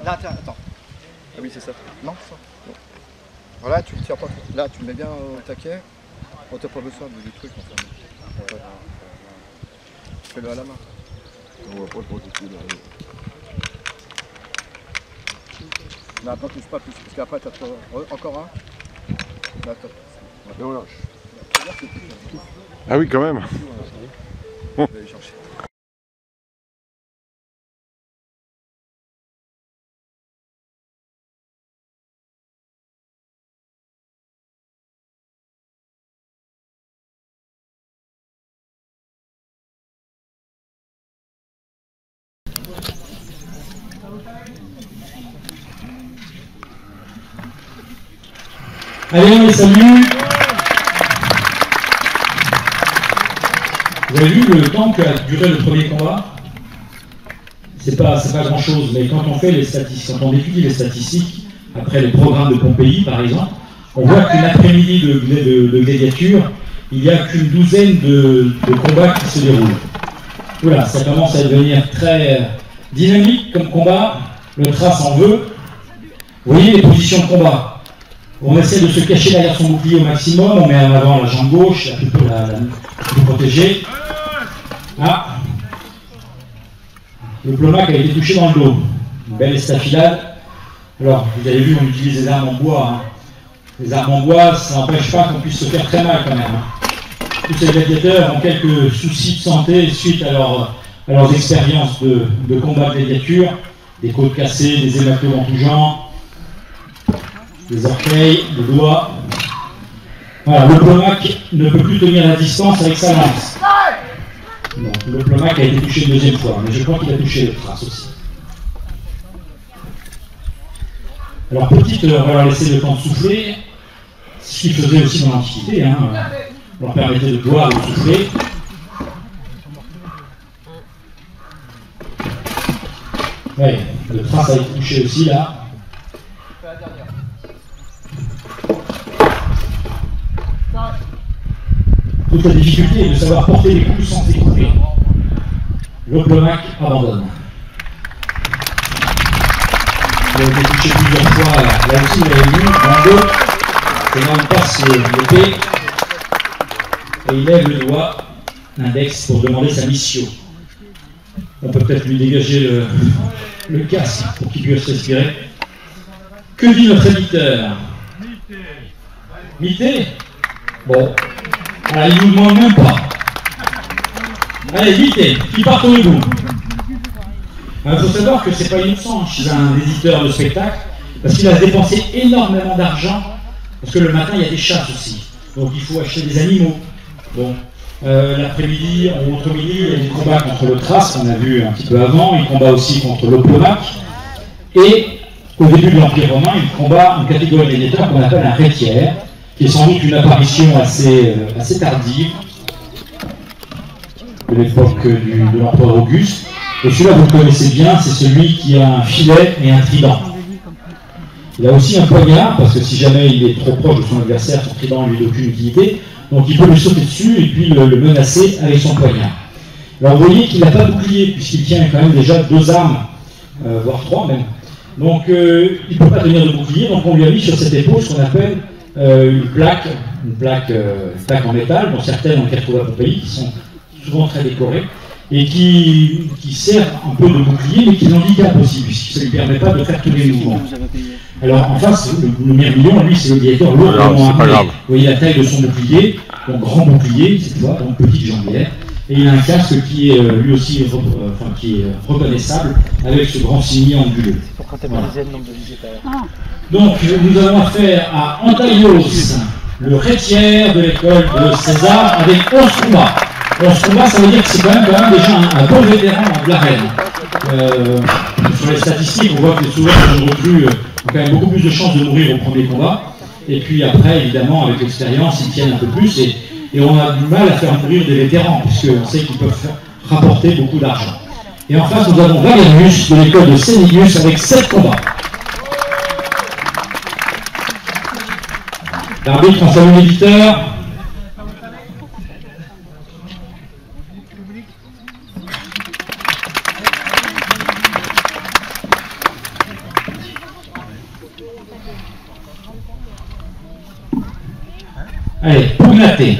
Là, tiens, attends. Ah oui, c'est ça. Non, ça. Non. Voilà, tu le tires pas. Là, tu le mets bien au taquet. On t'a pas besoin du truc, enfin. Ouais. Fais-le à la main. On va pas le protéger là. Non, attends, touche pas plus, parce qu'après, t'as trop... Encore un. Là, attends. Et on lâche. Ah oui, quand même. Je vais aller chercher. Allez, on les salue. Vous avez vu le temps qu'a duré le premier combat? C'est pas grand chose, mais quand on fait les statistiques, quand on étudie les statistiques, après les programmes de Pompéi par exemple, on voit qu'une après-midi de gladiature, il n'y a qu'une douzaine de combats qui se déroulent. Voilà, ça commence à devenir très dynamique comme combat, le trace en veut. Vous voyez les positions de combat. On essaie de se cacher derrière son bouclier au maximum, on met en avant la jambe gauche, la plus protégée. Ah. Le plomac a été touché dans le dos. Une belle estafilade. Alors, vous avez vu, on utilise des armes en bois. Hein. Les armes en bois, ça n'empêche pas qu'on puisse se faire très mal quand même. Tous ces gladiateurs ont quelques soucis de santé suite à leurs expériences de combat de gladiature, des côtes cassées, des hématomes en tout genre. les orteils, le doigt. Voilà, le Plomac ne peut plus tenir la distance avec sa lance. Donc, le Plomac a été touché une deuxième fois, mais je crois qu'il a touché le trace aussi. Alors, petite, on va leur laisser le temps de souffler, ce qu'ils faisaient aussi dans l'Antiquité, hein, on leur permettait de boire ou de souffler. Oui, le trace a été touché aussi là. Toute la difficulté est de savoir porter les coups sans découper. Le Plomac abandonne. Il a été touché plusieurs fois, là aussi il avait vu, dans l'autre, et là on passe l'épée, et il lève le doigt, l'index, pour demander sa mission. On peut peut-être lui dégager le casque pour qu'il puisse respirer. Que dit notre éditeur? Mité? Bon. Alors, il ne nous demande même pas. Allez, Mité, qui part au bout. Il faut savoir que ce n'est pas innocent chez un éditeur de spectacle, parce qu'il a dépensé énormément d'argent, parce que le matin, il y a des chasses aussi. Donc, il faut acheter des animaux. Bon. L'après-midi, entre midi, il y a des combats contre le Thrace, qu'on a vu un petit peu avant. Il combat aussi contre le Plomac. Et au début de l'Empire romain, il combat une catégorie d'éditeurs qu'on appelle un rhétière, qui est sans doute une apparition assez tardive de l'époque de l'empereur Auguste. Et celui-là, vous le connaissez bien, c'est celui qui a un filet et un trident. Il a aussi un poignard, parce que si jamais il est trop proche de son adversaire, son trident ne lui a aucune utilité. Donc il peut lui sauter dessus et puis le menacer avec son poignard. Alors vous voyez qu'il n'a pas bouclier, puisqu'il tient quand même déjà 2 armes, voire 3 même. Donc il ne peut pas tenir de bouclier, donc on lui a mis sur cette épaule ce qu'on appelle une plaque en métal, dont certaines on les retrouve à Pompéi, qui sont souvent très décorées, et qui sert un peu de bouclier, mais qui l'handicape aussi, puisque ça ne lui permet pas de faire tous les mouvements. Alors en face, le Myrmillon, lui, c'est le gladiateur lourdement armé. Vous voyez la taille de son bouclier, donc grand bouclier, cette fois, donc petite jambière. Et il a un casque qui est lui aussi qui est reconnaissable avec ce grand cimier anguleux. Voilà. Donc nous avons affaire à Antaios, le rhétière de l'école de César, avec 11 combats. 11 combats, ça veut dire que c'est quand même déjà un bon vétéran de l'arène. Sur les statistiques, on voit que souvent les recrues ont quand même beaucoup plus de chances de mourir au premier combat. Et puis après, évidemment, avec l'expérience, ils tiennent un peu plus. Et on a du mal à faire mourir des vétérans, puisqu'on sait qu'ils peuvent rapporter beaucoup d'argent. Et en face, nous avons Valerius de l'école de Sénégus avec 7 combats. L'arbitre, on salue l'éditeur. Allez, Pugnaté.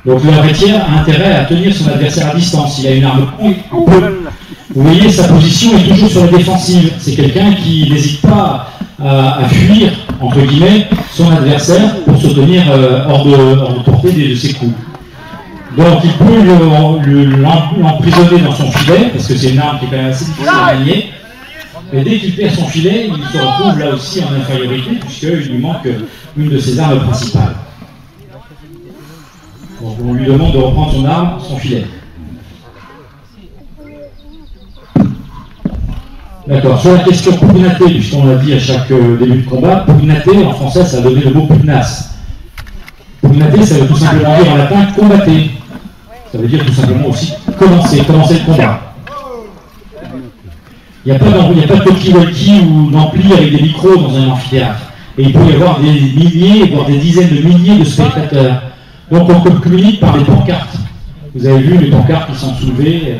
Donc le rhétière a intérêt à tenir son adversaire à distance. Il a une arme ample. Vous voyez, sa position est toujours sur la défensive. C'est quelqu'un qui n'hésite pas à fuir, entre guillemets, son adversaire pour se tenir hors de portée de ses coups. Donc il peut l'emprisonner dans son filet, parce que c'est une arme qui est quand même assez difficile à manier. Mais dès qu'il perd son filet, il se retrouve là aussi en infériorité, puisqu'il lui manque une de ses armes principales. Donc on lui demande de reprendre son arme, son filet. D'accord, sur la question pugnaté, puisqu'on l'a dit à chaque début de combat, pugnaté, en français, ça a donné le mot pugnace. Pugnaté, ça veut tout simplement dire en latin combattre. Ça veut dire tout simplement aussi commencer le combat. Il n'y a pas de talkie-walkie ou d'ampli avec des micros dans un amphithéâtre. Et il peut y avoir des milliers, voire des dizaines de milliers de spectateurs. Donc on communique par des pancartes. Vous avez vu les pancartes qui sont soulevées,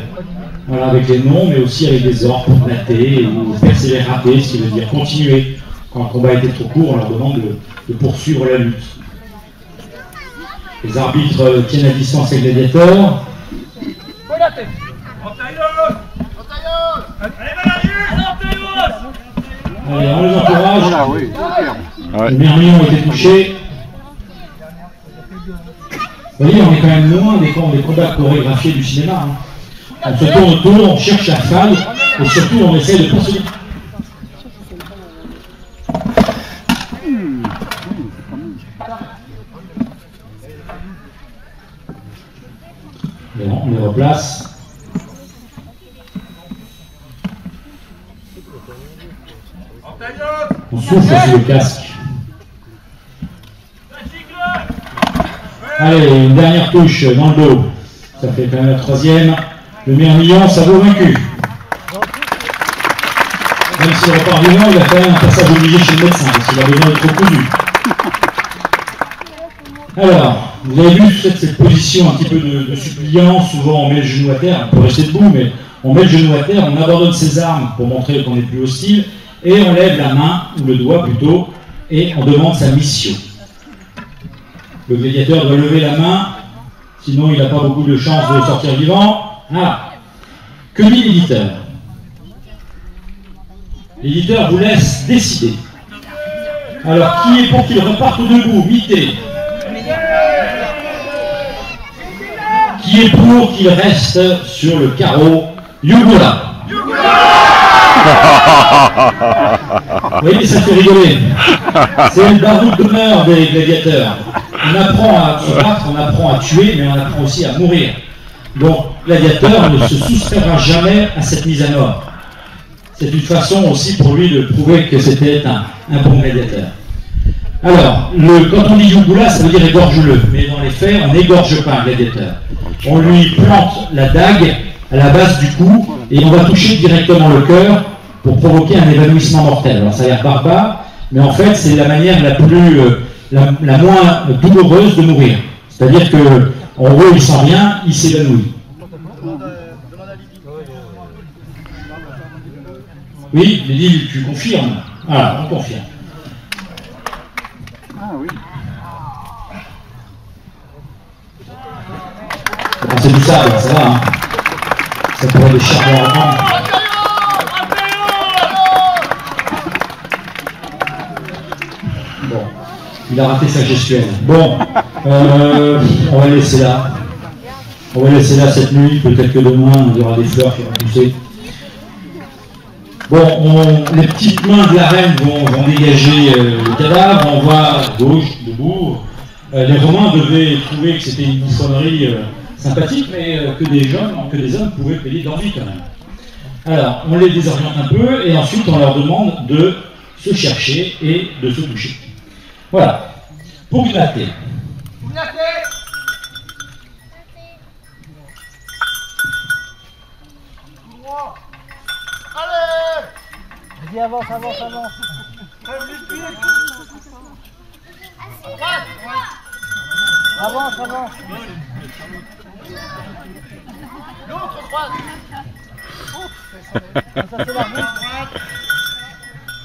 voilà, avec les noms, mais aussi avec des ordres pour mater ou persévérer, ce qui veut dire continuer. Quand le combat était trop court, on leur demande de poursuivre la lutte. Les arbitres tiennent à distance les gladiateurs. Allez, on les encourage. Le Myrmillon a été touché. Vous voyez, on est quand même loin des combats chorégraphiés du cinéma. Hein. On se tourne autour, on cherche la faille et surtout on essaie de poursuivre. Bon, on les replace. On souffle aussi le casque. Allez, une dernière touche dans le dos. Ça fait quand même la troisième. Le meilleur million, ça vaut vaincu. Même s'il repart vivant, il a fait un passage obligé chez le médecin, parce qu'il a besoin d'être cousu. Alors, vous avez vu cette position un petit peu de suppliant. Souvent, on met le genou à terre. On peut rester debout, mais on met le genou à terre, on abandonne ses armes pour montrer qu'on est plus hostile, et on lève la main, ou le doigt plutôt, et on demande sa mission. Le gladiateur doit lever la main, sinon il n'a pas beaucoup de chances de sortir vivant. Ah. Que dit l'éditeur? L'éditeur vous laisse décider. Alors, qui est pour qu'il reparte debout, mité? Qui est pour qu'il reste sur le carreau? Yugula. Vous voyez, ça fait rigoler. C'est le baroud d'honneur des gladiateurs. On apprend à se battre, on apprend à tuer, mais on apprend aussi à mourir. Donc, le gladiateur ne se soustraira jamais à cette mise à mort. C'est une façon aussi pour lui de prouver que c'était un bon gladiateur. Alors, quand on dit Yugula, ça veut dire égorge-le. Mais dans les faits, on n'égorge pas un gladiateur. On lui plante la dague à la base du cou et on va toucher directement le cœur pour provoquer un évanouissement mortel. Alors ça a l'air barbare, mais en fait c'est la manière la moins douloureuse de mourir. C'est-à-dire que en gros il sent rien, il s'évanouit. Oui, Lydie, tu confirmes? Voilà, on confirme. Ah oui. C'est du sable, ça va. Hein. Ça pourrait être des charbons à prendre. Bon, il a raté sa gestuelle. Bon, on va laisser là. On va laisser là cette nuit. Peut-être que demain, il y aura des fleurs qui vont pousser. Bon, les petites mains de la reine vont dégager le cadavre. On voit à gauche, debout. Les Romains devaient trouver que c'était une bouffonnerie sympathique, mais que des hommes pouvaient payer leur vie quand même. Alors, on les désoriente un peu, et ensuite on leur demande de se chercher et de se toucher. Voilà. Pour Gnaté. Allez! Vas-y, avance, avance, avance. Avance, avance. L'autre droite. Ça c'est la route.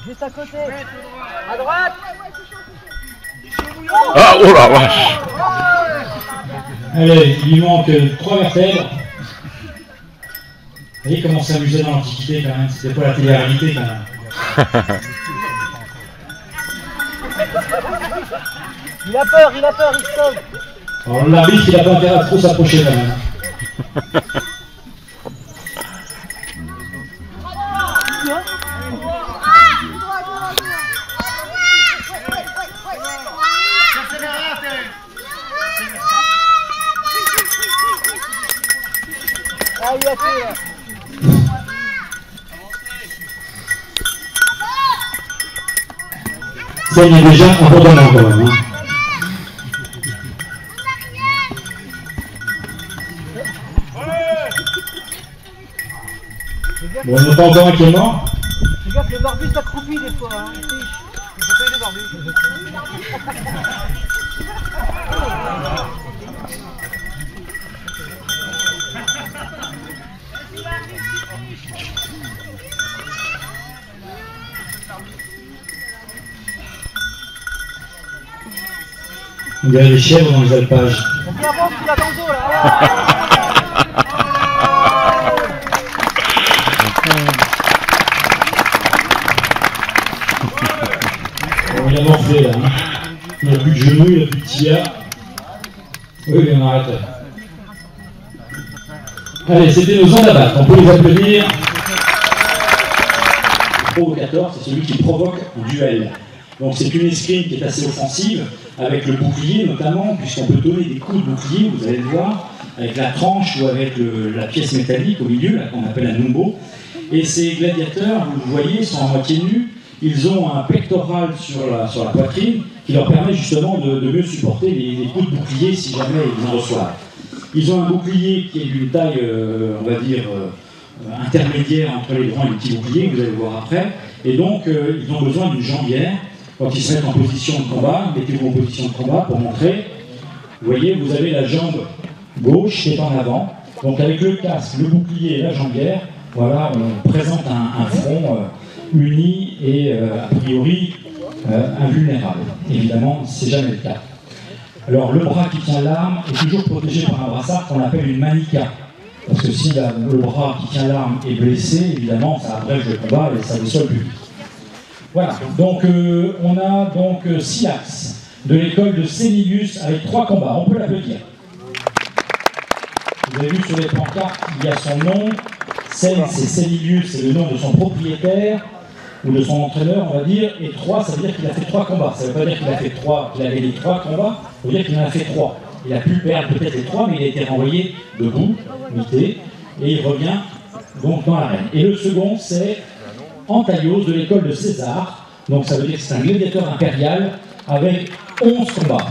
Juste à côté. À droite. Ah, oh la vache! Allez, il lui manque 3 vertèbres. Vous voyez comment on s'amusait dans l'Antiquité quand même, c'était pas la télé-réalité quand même. Il a peur, il se sauve. Alors l'arbitre il a pas intérêt à trop s'approcher quand même. Ah, il a tué là. Ça il est déjà abondamment quand même. Hein. Bon, on n'a pas encore un qui est mort. Fais gaffe, le barbu s'accroupit des fois. Hein. Il faut faire des barbus. On dirait les chèvres dans les alpages. On peut avancer, tu l'as dans le dos là. Bon, il a morflé là. Hein. Il n'y a plus de genoux, il n'y a plus de tibia. Oui, mais on arrête. Allez, c'était nos ondes à battre, on peut les applaudir. Le provocateur, c'est celui qui provoque un duel. Donc c'est une escrime qui est assez offensive, avec le bouclier notamment, puisqu'on peut donner des coups de bouclier, vous allez le voir, avec la tranche ou avec la pièce métallique au milieu, là, qu'on appelle un numbo. Et ces gladiateurs, vous le voyez, sont à moitié nus. Ils ont un pectoral sur la poitrine qui leur permet justement de mieux supporter les coups de bouclier si jamais ils en reçoivent. Ils ont un bouclier qui est d'une taille, on va dire, intermédiaire entre les grands et les petits boucliers, vous allez le voir après. Et donc, ils ont besoin d'une jambière quand ils se mettent en position de combat. Mettez-vous en position de combat pour montrer. Vous voyez, vous avez la jambe gauche qui est en avant. Donc avec le casque, le bouclier et la jambière, voilà, on présente un front uni et a priori invulnérable. Évidemment, c'est jamais le cas. Alors le bras qui tient l'arme est toujours protégé par un brassard qu'on appelle une manica. Parce que si le bras qui tient l'arme est blessé, évidemment, ça abrège le combat et ça dessole plus vite. Voilà, donc on a donc Silax de l'école de Cénilius avec 3 combats. On peut l'applaudir. Vous avez vu sur les pancartes, il y a son nom. Cène, c'est Cénilius, c'est le nom de son propriétaire ou de son entraîneur, on va dire. Et 3, ça veut dire qu'il a fait 3 combats. Ça ne veut pas dire qu'il a fait 3, qu'il avait les 3 combats. Ça veut dire qu'il en a fait 3. Il a pu perdre peut-être les 3, mais il a été renvoyé debout, mité, et il revient donc dans l'arène. Et le second, c'est Antaios de l'école de César. Donc ça veut dire que c'est un gladiateur impérial avec 11 combats.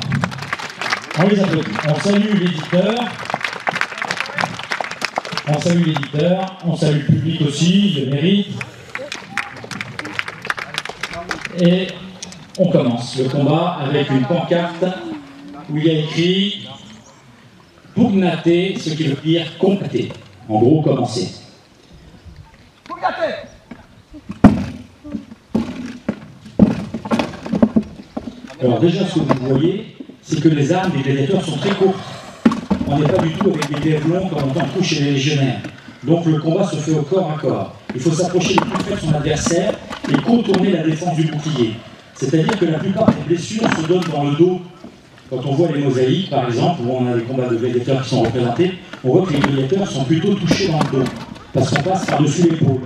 On les applaudit. On salue l'éditeur. On salue l'éditeur. On salue le public aussi, il le mérite. Et on commence le combat avec une pancarte où il y a écrit « Pugnate », ce qui veut dire « compter ». En gros, commencer. Alors déjà, ce que vous voyez, c'est que les armes des gladiateurs sont très courtes. On n'est pas du tout avec des glaives longs comme on entend chez les légionnaires. Donc le combat se fait au corps à corps. Il faut s'approcher le plus près de son adversaire et contourner la défense du bouclier. C'est-à-dire que la plupart des blessures se donnent dans le dos. Quand on voit les mosaïques, par exemple, où on a des combats de gladiateurs qui sont représentés, on voit que les gladiateurs sont plutôt touchés dans le dos, parce qu'on passe par-dessus l'épaule.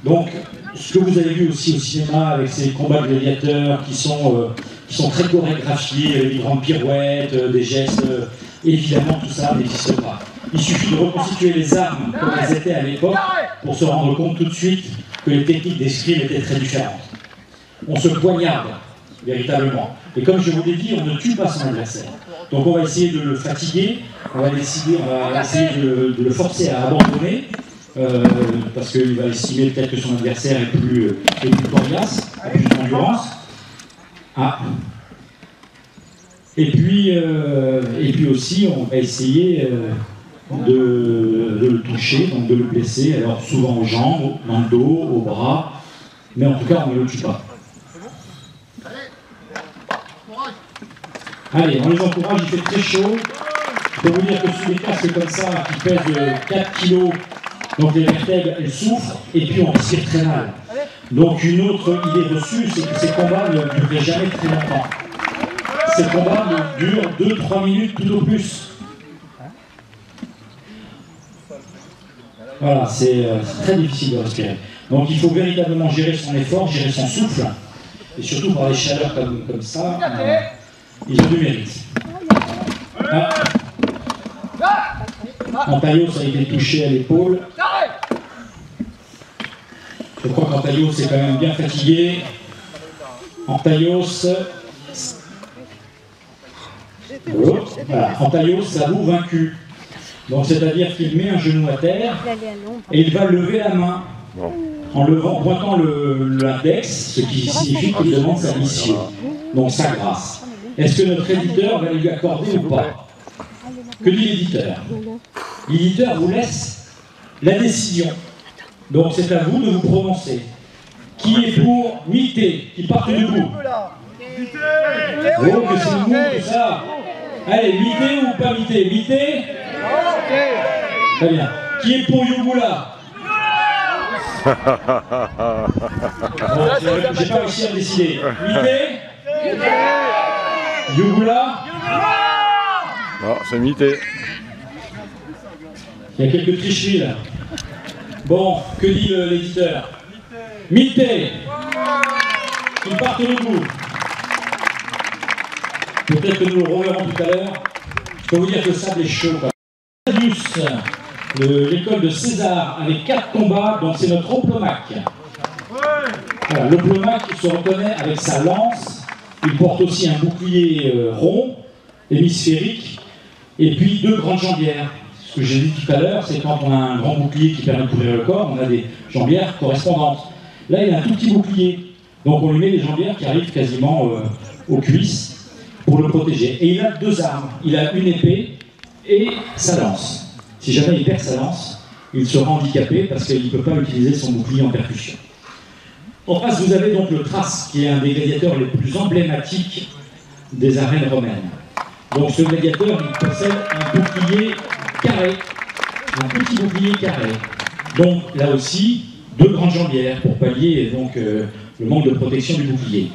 Donc, ce que vous avez vu aussi au cinéma avec ces combats de gladiateurs qui sont très chorégraphiés, des grandes pirouettes, des gestes, évidemment tout ça n'existe pas. Il suffit de reconstituer les armes comme elles étaient à l'époque pour se rendre compte tout de suite que les techniques d'escrime étaient très différentes. On se poignarde, véritablement. Et comme je vous l'ai dit, on ne tue pas son adversaire. Donc on va essayer de le fatiguer, on va essayer de le forcer à abandonner, parce qu'il va estimer peut-être que son adversaire est plus coriace, a plus d'endurance. Ah. Et puis aussi, on va essayer de le toucher, donc de le blesser, alors souvent aux jambes, dans le dos, aux bras, mais en tout cas, on ne le tue pas. Allez, on les encourage, il fait très chaud. Je peux vous dire que sous des casques comme ça, qui pèsent 4 kg, donc les vertèbres, elles souffrent, et puis on respire très mal. Donc une autre idée reçue, c'est que ces combats ne dureraient jamais très longtemps. Ces combats durent 2-3 minutes tout au plus. Voilà, c'est très difficile de respirer. Donc il faut véritablement gérer son effort, gérer son souffle, et surtout par les chaleurs comme ça. Ils ont du mérite. Ah. Antaios a été touché à l'épaule. Je crois qu'Antaios est quand même bien fatigué. Antaios. Voilà. Antaios avoue vaincu. Donc c'est-à-dire qu'il met un genou à terre et il va lever la main en pointant l'index, ce qui signifie qu'il demande sa mission, donc sa grâce. Est-ce que notre éditeur va lui accorder ou pas? Que dit l'éditeur? L'éditeur vous laisse la décision. Donc c'est à vous de vous prononcer. Qui est pour miter? Qui parte debout? Oh, que c'est le mot que ça! Allez, miter ou pas miter? Miter? Très bien. Qui est pour Yugula? Bon, j'ai pas réussi à décider. Miter? Yugula? Non, c'est mité. Il y a quelques tricheries là. Bon, que dit l'éditeur? Mité. Ils partent debout. Peut-être que nous le reverrons tout à l'heure. Je peux vous dire que le sable est chaud. L'école de César avec 4 combats, donc c'est notre Oplomac. Voilà, l'Oplomac se reconnaît avec sa lance. Il porte aussi un bouclier rond, hémisphérique, et puis 2 grandes jambières. Ce que j'ai dit tout à l'heure, c'est quand on a un grand bouclier qui permet de couvrir le corps, on a des jambières correspondantes. Là, il a un tout petit bouclier, donc on lui met des jambières qui arrivent quasiment aux cuisses pour le protéger. Et il a 2 armes, il a une épée et sa lance. Si jamais il perd sa lance, il sera handicapé parce qu'il ne peut pas utiliser son bouclier en percussion. En face, vous avez donc le Thrace, qui est un des gladiateurs les plus emblématiques des arènes romaines. Donc ce gladiateur, il possède un bouclier carré, un petit bouclier carré. Donc là aussi, 2 grandes jambières pour pallier donc, le manque de protection du bouclier.